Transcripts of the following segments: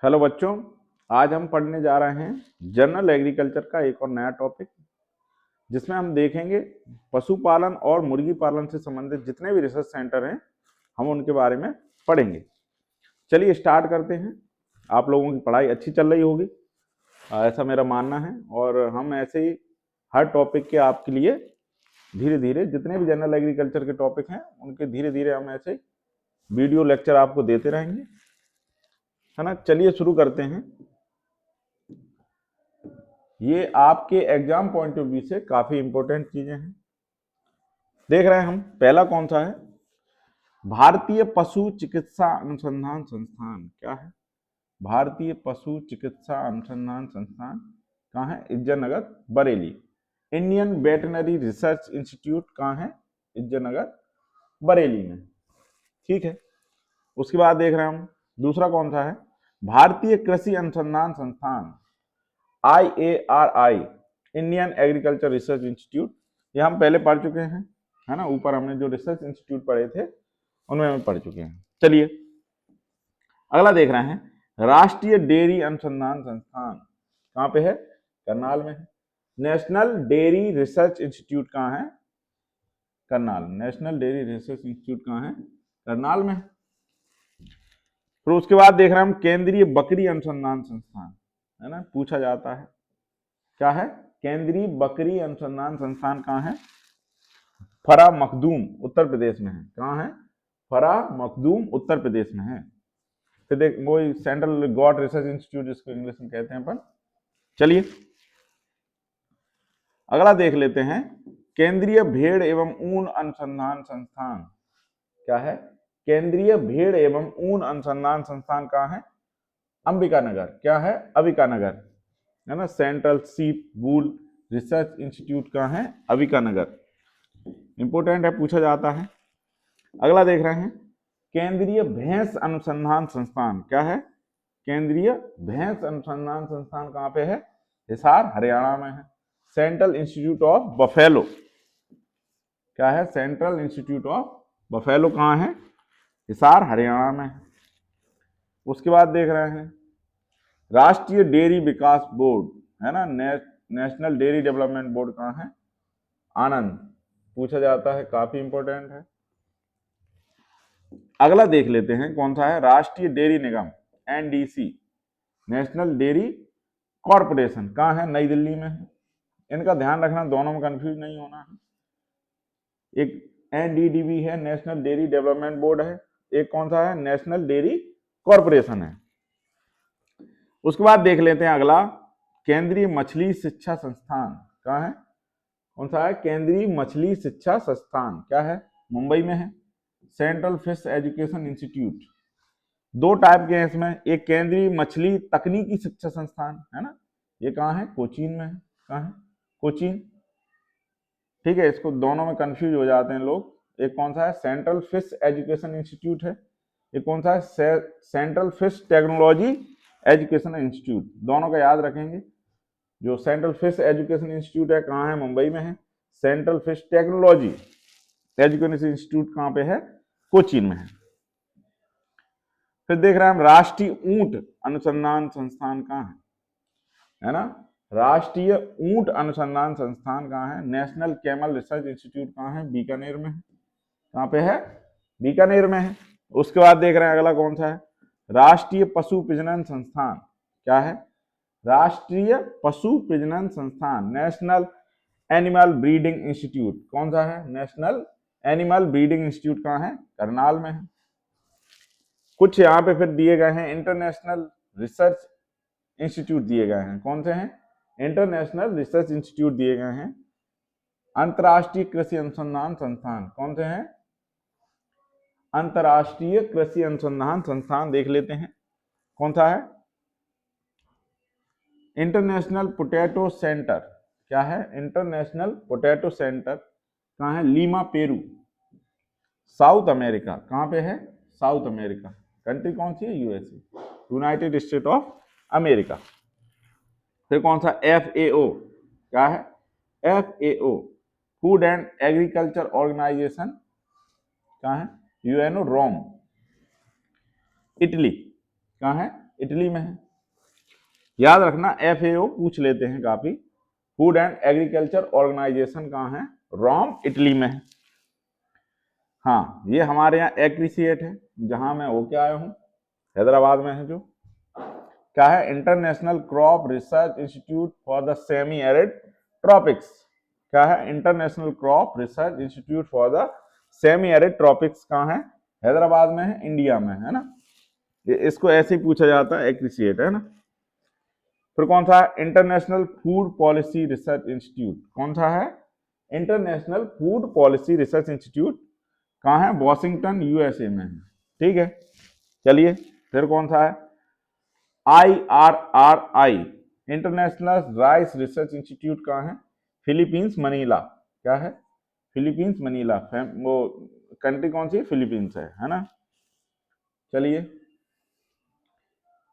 Hello बच्चों, आज हम पढ़ने जा रहे हैं जनरल एग्रीकल्चर का एक और नया टॉपिक, जिसमें हम देखेंगे पशुपालन और मुर्गी पालन से संबंधित जितने भी रिसर्च सेंटर हैं हम उनके बारे में पढ़ेंगे। चलिए स्टार्ट करते हैं। आप लोगों की पढ़ाई अच्छी चल रही होगी, ऐसा मेरा मानना है। और हम ऐसे ही हर टॉपिक के आपके लिए धीरे धीरे जितने भी जनरल एग्रीकल्चर के टॉपिक हैं उनके धीरे धीरे हम ऐसे वीडियो लेक्चर आपको देते रहेंगे, है ना। चलिए शुरू करते हैं। ये आपके एग्जाम पॉइंट ऑफ व्यू से काफी इंपॉर्टेंट चीजें हैं। देख रहे हैं हम, पहला कौन सा है? भारतीय पशु चिकित्सा अनुसंधान संस्थान। क्या है? भारतीय पशु चिकित्सा अनुसंधान संस्थान कहाँ है? Izzatnagar, Bareilly. Indian veterinary research institute कहाँ है? इज्जतनगर, बरेली में। ठीक है। उसके बाद देख रहे हैं हम, दूसरा कौन सा है? भारतीय कृषि अनुसंधान संस्थान, IARI, Indian agriculture research institute. ये हम पहले पढ़ चुके हैं, है ना। ऊपर हमने जो रिसर्च इंस्टीट्यूट पढ़े थे उनमें हम पढ़ चुके हैं। चलिए अगला देख रहे हैं, राष्ट्रीय डेयरी अनुसंधान संस्थान कहाँ पे है? करनाल में है। नेशनल डेयरी रिसर्च इंस्टीट्यूट कहाँ है? Karnal. National dairy research institute कहाँ है? करनाल में है। फिर उसके बाद देख रहे हैं हम, केंद्रीय बकरी अनुसंधान संस्थान, है ना, पूछा जाता है। क्या है? केंद्रीय बकरी अनुसंधान संस्थान कहाँ है? फरा मखदूम, उत्तर प्रदेश में है। कहाँ है? फरा मखदूम, उत्तर प्रदेश में है। फिर देख वो सेंट्रल गॉड रिसर्च इंस्टीट्यूट, जिसको इंग्लिश में कहते हैं अपन। चलिए अगला देख लेते हैं, केंद्रीय भेड़ एवं ऊन अनुसंधान संस्थान। क्या है? केंद्रीय भेड़ एवं ऊन अनुसंधान संस्थान कहाँ है? अंबिकानगर। क्या है? अंबिकानगर, है ना। सेंट्रल सीप वूल रिसर्च इंस्टीट्यूट कहाँ है? अंबिकानगर। इंपोर्टेंट है, पूछा जाता है। अगला देख रहे हैं, केंद्रीय भैंस अनुसंधान संस्थान। क्या है? केंद्रीय भैंस अनुसंधान संस्थान कहाँ पे है? हिसार, हरियाणा में है। Central institute of buffalo. क्या है? सेंट्रल इंस्टीट्यूट ऑफ बफेलो कहाँ है? हिसार, हरियाणा में है। उसके बाद देख रहे हैं, राष्ट्रीय डेयरी विकास बोर्ड, है ना, नेशनल डेयरी डेवलपमेंट बोर्ड कहाँ है? आनंद। पूछा जाता है, काफी इंपॉर्टेंट है। अगला देख लेते हैं कौन सा है, राष्ट्रीय डेयरी निगम, NDC, नेशनल डेयरी कॉरपोरेशन कहाँ है? नई दिल्ली में है। इनका ध्यान रखना, दोनों में कंफ्यूज नहीं होना है। एक NDDB है, नेशनल डेयरी डेवलपमेंट बोर्ड है। एक कौन सा है? नेशनल डेयरी कॉरपोरेशन है। उसके बाद देख लेते हैं अगला, केंद्रीय मछली शिक्षा संस्थान कहाँ है? कौन सा है? केंद्रीय मछली शिक्षा संस्थान। क्या है? मुंबई में है। सेंट्रल फिश एजुकेशन इंस्टीट्यूट, दो टाइप के हैं इसमें, एक केंद्रीय मछली तकनीकी शिक्षा संस्थान, है ना, ये कहाँ है? कोचीन में है। कहाँ है? कोचीन। ठीक है, इसको दोनों में कंफ्यूज हो जाते हैं लोग। एक कौन सा है? सेंट्रल फिश एजुकेशन इंस्टीट्यूट है। एक कौन सा है? Central fish technology education institute. दोनों का याद रखेंगे। जो सेंट्रल फिश एजुकेशन इंस्टीट्यूट है कहाँ है? मुंबई में है। Central fish technology education institute कहाँ पे है? कोचीन में है। फिर देख रहे हैं हम, राष्ट्रीय ऊंट अनुसंधान संस्थान कहाँ है ना? राष्ट्रीय ऊंट अनुसंधान संस्थान कहाँ है? नेशनल कैमल रिसर्च इंस्टीट्यूट कहाँ है? बीकानेर में है। कहाँ पे है? बीकानेर में है। उसके बाद देख रहे हैं अगला कौन सा है, राष्ट्रीय पशु प्रजनन संस्थान। क्या है? राष्ट्रीय पशु प्रजनन संस्थान, नेशनल एनिमल ब्रीडिंग इंस्टीट्यूट। कौन सा है? नेशनल एनिमल ब्रीडिंग इंस्टीट्यूट कहाँ है? करनाल में है। कुछ यहाँ पे फिर दिए गए हैं, इंटरनेशनल रिसर्च इंस्टीट्यूट दिए गए हैं। कौन से हैं? इंटरनेशनल रिसर्च इंस्टीट्यूट दिए गए हैं। अंतर्राष्ट्रीय कृषि अनुसंधान संस्थान, कौन से हैं? अंतर्राष्ट्रीय कृषि अनुसंधान संस्थान देख लेते हैं, कौन सा है? International potato centre. क्या है? इंटरनेशनल पोटैटो सेंटर कहाँ है? Lima, Peru, south America. कहाँ पे है? South America. कंट्री कौन सी है? USA, United State of America. फिर कौन सा? FAO। क्या है? FAO, Food and Agriculture Organization. कहाँ है? UNO, Rome, Italy. कहाँ है? इटली में है। याद रखना, FAO पूछ लेते हैं काफी। फूड एंड एग्रीकल्चर ऑर्गेनाइजेशन कहाँ है? रोम, इटली में है। हाँ, ये हमारे यहाँ एक्रिसिएट है, जहां मैं होके आया हूँ, हैदराबाद में है। जो क्या है? International crop research institute for the semi arid tropics. क्या है? International crop research institute for the semi arid tropics. कहाँ है? हैदराबाद में है, इंडिया में है ना। इसको ऐसे ही पूछा जाता है, एक्रिसिएट है ना। फिर कौन सा है? International food policy research institute. कौन सा है? International food policy research institute. कहाँ है? वॉशिंगटन, USA में है। ठीक है, चलिए। फिर कौन सा है? IRRI, international rice research institute. कहाँ है? Philippines, Manila. क्या है? Philippines, Manila. वो कंट्री कौन सी? फिलीपींस है ना। चलिए,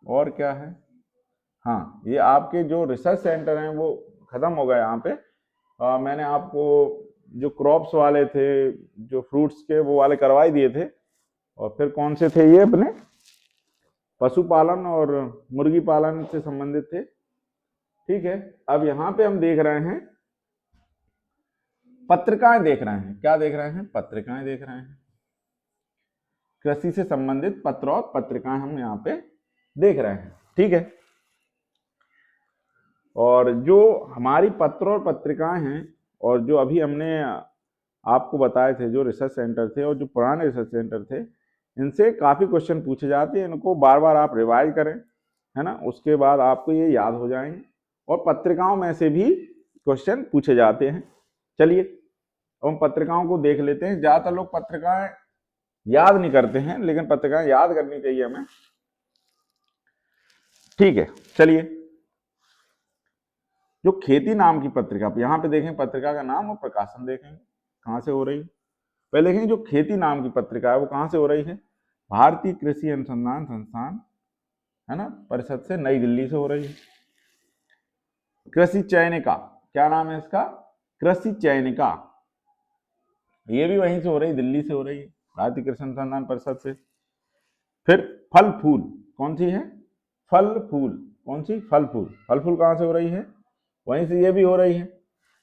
और क्या है? हाँ, ये आपके जो रिसर्च सेंटर हैं वो खत्म हो गए यहाँ पे। मैंने आपको जो क्रॉप्स वाले थे, जो फ्रूट्स के, वो वाले करवाई दिए थे। और फिर कौन से थे? ये अपने पशुपालन और मुर्गी पालन से संबंधित थे। ठीक है, अब यहाँ पे हम देख रहे हैं पत्रिकाएं देख रहे हैं। क्या देख रहे हैं? पत्रिकाएं देख रहे हैं। कृषि से संबंधित पत्र और पत्रिकाएं हम यहाँ पे देख रहे हैं। ठीक है, और जो हमारी पत्र और पत्रिकाएं हैं, और जो अभी हमने आपको बताए थे जो रिसर्च सेंटर थे और जो पुराने रिसर्च सेंटर थे, इनसे काफ़ी क्वेश्चन पूछे जाते हैं। इनको बार बार आप रिवाइज करें, है ना। उसके बाद आपको ये याद हो जाएंगे। और पत्रिकाओं में से भी क्वेश्चन पूछे जाते हैं। चलिए, अब हम पत्रिकाओं को देख लेते हैं। ज़्यादातर लोग पत्रिकाएं याद नहीं करते हैं, लेकिन पत्रिकाएं याद करनी चाहिए हमें। ठीक है, चलिए। जो खेती नाम की पत्रिका, यहाँ पे देखें पत्रिका का नाम और प्रकाशन देखेंगे कहाँ से हो रही है। पहले देखेंगे जो खेती नाम की पत्रिका है वो कहाँ से हो रही है? भारतीय कृषि अनुसंधान संस्थान, है ना, परिषद से, नई दिल्ली से हो रही है। कृषि चयनिका, क्या नाम है इसका? कृषि चयनिका। ये भी वहीं से हो रही, दिल्ली से हो रही है, भारतीय कृषि अनुसंधान परिषद से। फिर फल फूल, कौन सी है? फल फूल, कौन सी? फल फूल। फल फूल कहाँ से हो रही है? वहीं से ये भी हो रही है,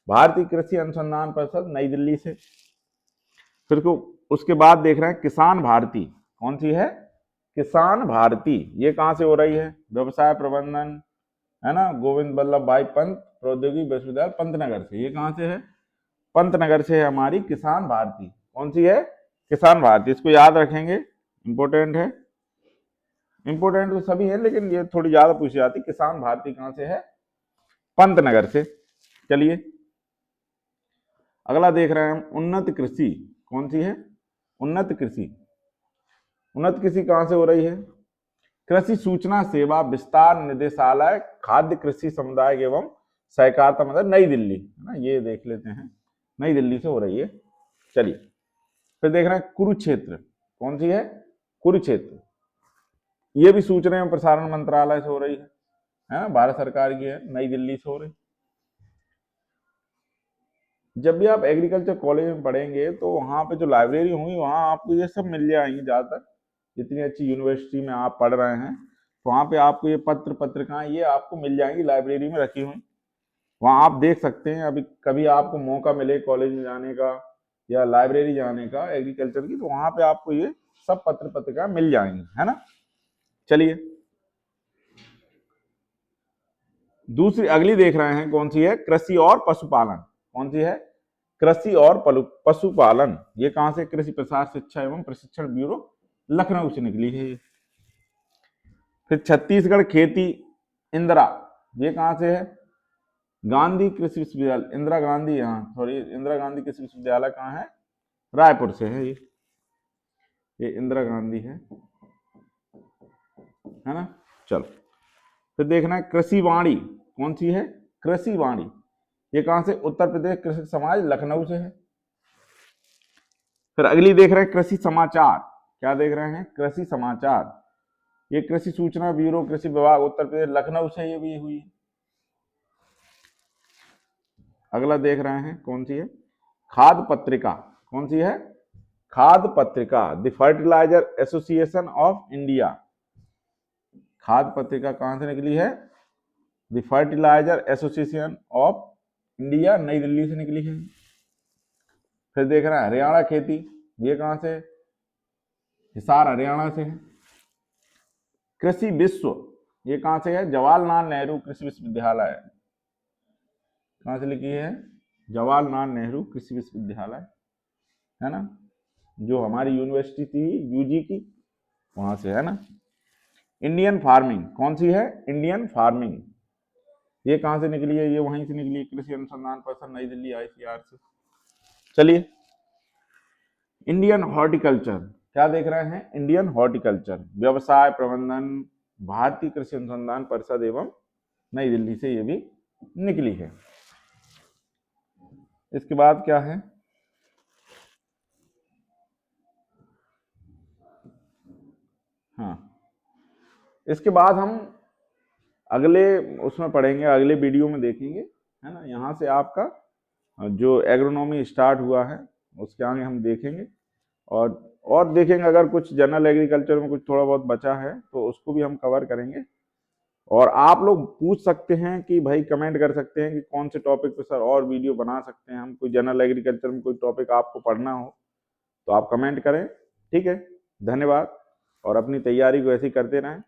भारतीय कृषि अनुसंधान परिषद, नई दिल्ली से। फिर को उसके बाद देख रहे हैं किसान भारती। कौन सी है? किसान भारती। ये कहाँ से हो रही है? व्यवसाय प्रबंधन, है ना, गोविंद बल्लभ भाई पंत प्रौद्योगिकी विश्वविद्यालय, पंतनगर से। ये कहाँ से है? पंतनगर से है हमारी किसान भारती। कौन सी है? किसान भारती। इसको याद रखेंगे, इंपोर्टेंट है। इंपोर्टेंट तो सभी है, लेकिन ये थोड़ी ज्यादा पूछी जाती। किसान भारती कहाँ से है? पंतनगर से। चलिए, अगला देख रहे हैं हम उन्नत कृषि। कौन सी है? उन्नत कृषि। उन्नत कृषि कहाँ से हो रही है? कृषि सूचना सेवा विस्तार निदेशालय, खाद्य कृषि समुदाय एवं सहकारिता मंत्रालय, नई दिल्ली, है ना। ये देख लेते हैं, नई दिल्ली से हो रही है। चलिए, फिर देख रहे हैं कुरुक्षेत्र। कौन सी है? कुरुक्षेत्र। ये भी सूचना एवं प्रसारण मंत्रालय से हो रही है ना, भारत सरकार की है, नई दिल्ली से हो रही। जब भी आप एग्रीकल्चर कॉलेज में पढ़ेंगे तो वहाँ पे जो लाइब्रेरी होंगी वहाँ आपको ये सब मिल जाएंगी। ज़्यादातर जितनी अच्छी यूनिवर्सिटी में आप पढ़ रहे हैं तो वहाँ पे आपको ये पत्र पत्रिकाएं ये आपको मिल जाएंगी लाइब्रेरी में रखी हुई। वहाँ आप देख सकते हैं। अभी कभी आपको मौका मिले कॉलेज में जाने का या लाइब्रेरी जाने का एग्रीकल्चर की, तो वहाँ पे आपको ये सब पत्र पत्रिकाएं मिल जाएंगी, है ना। चलिए, दूसरी अगली देख रहे हैं, कौन सी है? कृषि और पशुपालन। कौन सी है? कृषि और पशुपालन। ये कहां से? कृषि प्रसार शिक्षा एवं प्रशिक्षण ब्यूरो, लखनऊ से निकली है ये। फिर छत्तीसगढ़ खेती इंदिरा, ये कहां से है? गांधी कृषि विश्वविद्यालय, इंदिरा गांधी, यहाँ सॉरी, इंदिरा गांधी कृषि विश्वविद्यालय कहाँ है? रायपुर से है ये इंदिरा गांधी है ना। चलो, फिर देखना है कृषि वाणी। कौन सी है? कृषि वाणी। ये कहां से? उत्तर प्रदेश कृषक समाज, लखनऊ से है। फिर अगली देख रहे हैं कृषि समाचार। क्या देख रहे हैं? कृषि समाचार। ये कृषि सूचना ब्यूरो, कृषि विभाग, उत्तर प्रदेश, लखनऊ से ये भी हुई है। अगला देख रहे हैं, कौन सी है? खाद्य पत्रिका। कौन सी है? Khadya Patrika, the Fertilizer Association of India. Khadya Patrika कहाँ से निकली है? The Fertilizer Association of India, New Delhi से निकली है। फिर देख रहे हैं हरियाणा खेती, ये कहाँ से? हिसार हरियाणा से है। कृषि विश्व, ये कहाँ से है? जवाहरलाल नेहरू कृषि विश्वविद्यालय, कहाँ से लिखी है? जवाहरलाल नेहरू कृषि विश्वविद्यालय, है ना, जो हमारी यूनिवर्सिटी थी यूजी की, वहां से है ना। इंडियन फार्मिंग कौन सी है? इंडियन फार्मिंग, ये कहाँ से निकली है? ये वहीं से निकली है, कृषि अनुसंधान परिषद नई दिल्ली आईसीआर से। चलिए, इंडियन हॉर्टिकल्चर, क्या देख रहे हैं? इंडियन हॉर्टिकल्चर व्यवसाय प्रबंधन, भारतीय कृषि अनुसंधान परिषद एवं नई दिल्ली से ये भी निकली है। इसके बाद क्या है? हाँ, इसके बाद हम अगले उसमें पढ़ेंगे, अगले वीडियो में देखेंगे, है ना। यहाँ से आपका जो एग्रोनॉमी स्टार्ट हुआ है उसके आगे हम देखेंगे, और देखेंगे अगर कुछ जनरल एग्रीकल्चर में कुछ थोड़ा बहुत बचा है तो उसको भी हम कवर करेंगे। और आप लोग पूछ सकते हैं कि भाई, कमेंट कर सकते हैं कि कौन से टॉपिक पे सर और वीडियो बना सकते हैं हम, कोई जनरल एग्रीकल्चर में कोई टॉपिक आपको पढ़ना हो तो आप कमेंट करें, ठीक है। धन्यवाद, और अपनी तैयारी को ऐसे ही करते रहें।